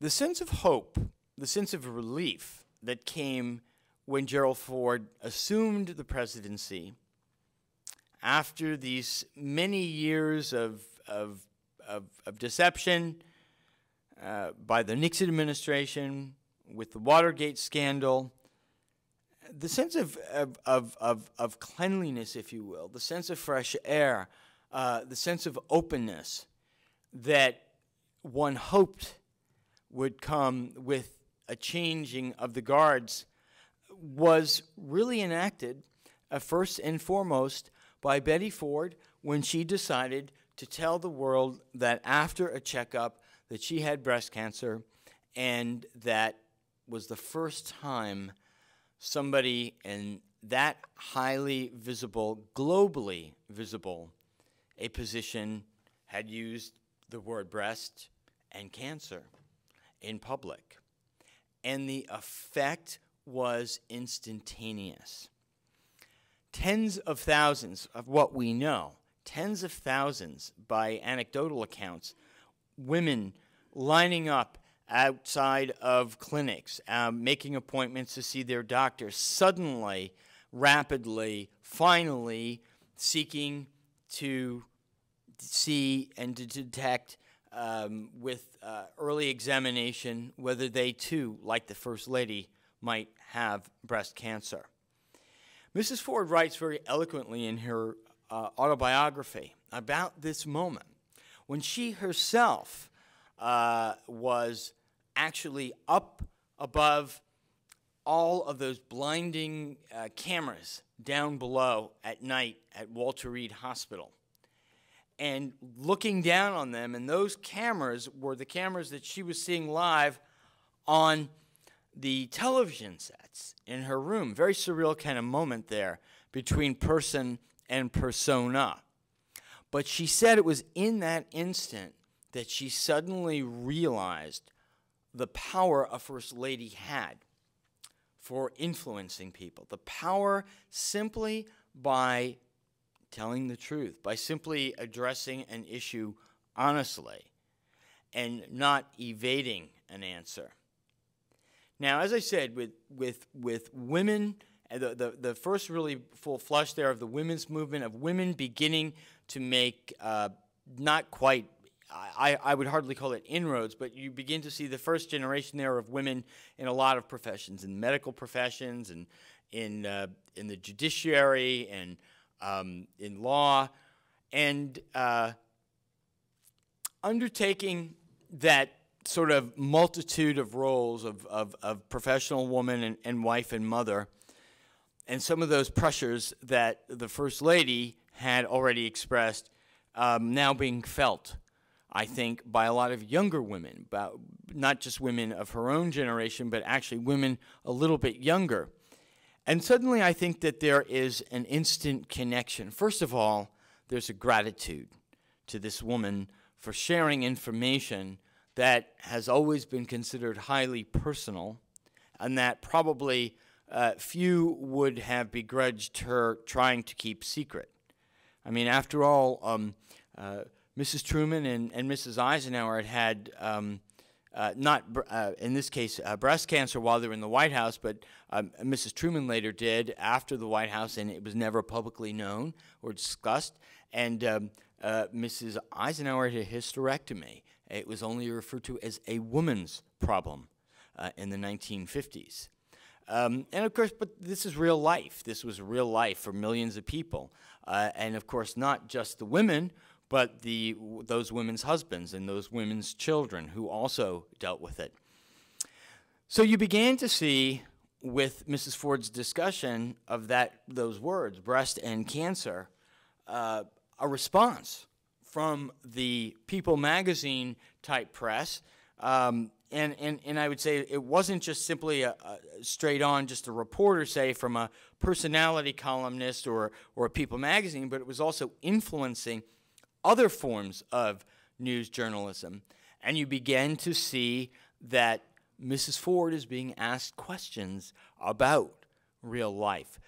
The sense of hope, the sense of relief that came when Gerald Ford assumed the presidency after these many years of deception by the Nixon administration, with the Watergate scandal, the sense of cleanliness, if you will, the sense of fresh air, the sense of openness that one hoped would come with a changing of the guards was really enacted first and foremost by Betty Ford when she decided to tell the world that after a checkup that she had breast cancer, and that was the first time somebody in that highly visible, globally visible, a position had used the word breast and cancer in public. And the effect was instantaneous. Tens of thousands of what we know, tens of thousands by anecdotal accounts, women lining up outside of clinics, making appointments to see their doctors, suddenly, rapidly, finally seeking to see and to detect with early examination whether they too, like the First Lady, might have breast cancer. Mrs. Ford writes very eloquently in her autobiography about this moment when she herself was actually up above all of those blinding cameras down below at night at Walter Reed Hospital, and looking down on them, and those cameras were the cameras that she was seeing live on the television sets in her room. Very surreal kind of moment there between person and persona. But she said it was in that instant that she suddenly realized the power a First Lady had for influencing people. The power simply by telling the truth, by simply addressing an issue honestly and not evading an answer. Now, as I said, with women, the first really full flush there of the women's movement, of women beginning to make not quite, I would hardly call it inroads, but you begin to see the first generation there of women in a lot of professions, in medical professions, and in the judiciary, and in law, and undertaking that sort of multitude of roles of professional woman and wife and mother, and some of those pressures that the First Lady had already expressed now being felt, I think, by a lot of younger women, not just women of her own generation, but actually women a little bit younger. And suddenly I think that there is an instant connection. First of all, there's a gratitude to this woman for sharing information that has always been considered highly personal, and that probably few would have begrudged her trying to keep secret. I mean, after all, Mrs. Truman and Mrs. Eisenhower had in this case, breast cancer while they were in the White House, but Mrs. Truman later did after the White House, and it was never publicly known or discussed. And Mrs. Eisenhower had a hysterectomy. It was only referred to as a woman's problem in the 1950s. And of course, but this is real life. This was real life for millions of people. And of course, not just the women, but those women's husbands and those women's children who also dealt with it. So you began to see, with Mrs. Ford's discussion of those words, breast and cancer, a response from the People magazine type press, and I would say it wasn't just simply a straight on, just a reporter, say, from a personality columnist or a People magazine, but it was also influencing other forms of news journalism. And you began to see that Mrs. Ford is being asked questions about real life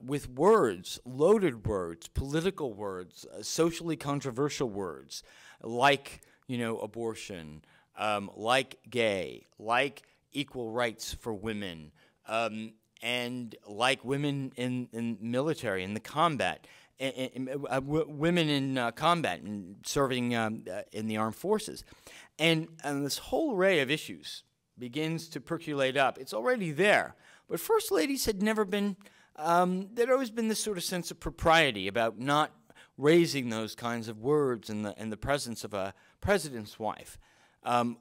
with words, loaded words, political words, socially controversial words, like, abortion, like gay, like equal rights for women, and like women in military, in the combat, women in combat and serving in the armed forces. And this whole array of issues begins to percolate up. It's already there. But first ladies had never been, there'd always been this sort of sense of propriety about not raising those kinds of words in the presence of a president's wife,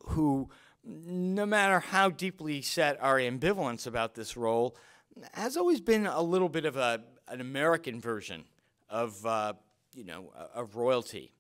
who, no matter how deeply set our ambivalence about this role, has always been a little bit of an American version of, of royalty.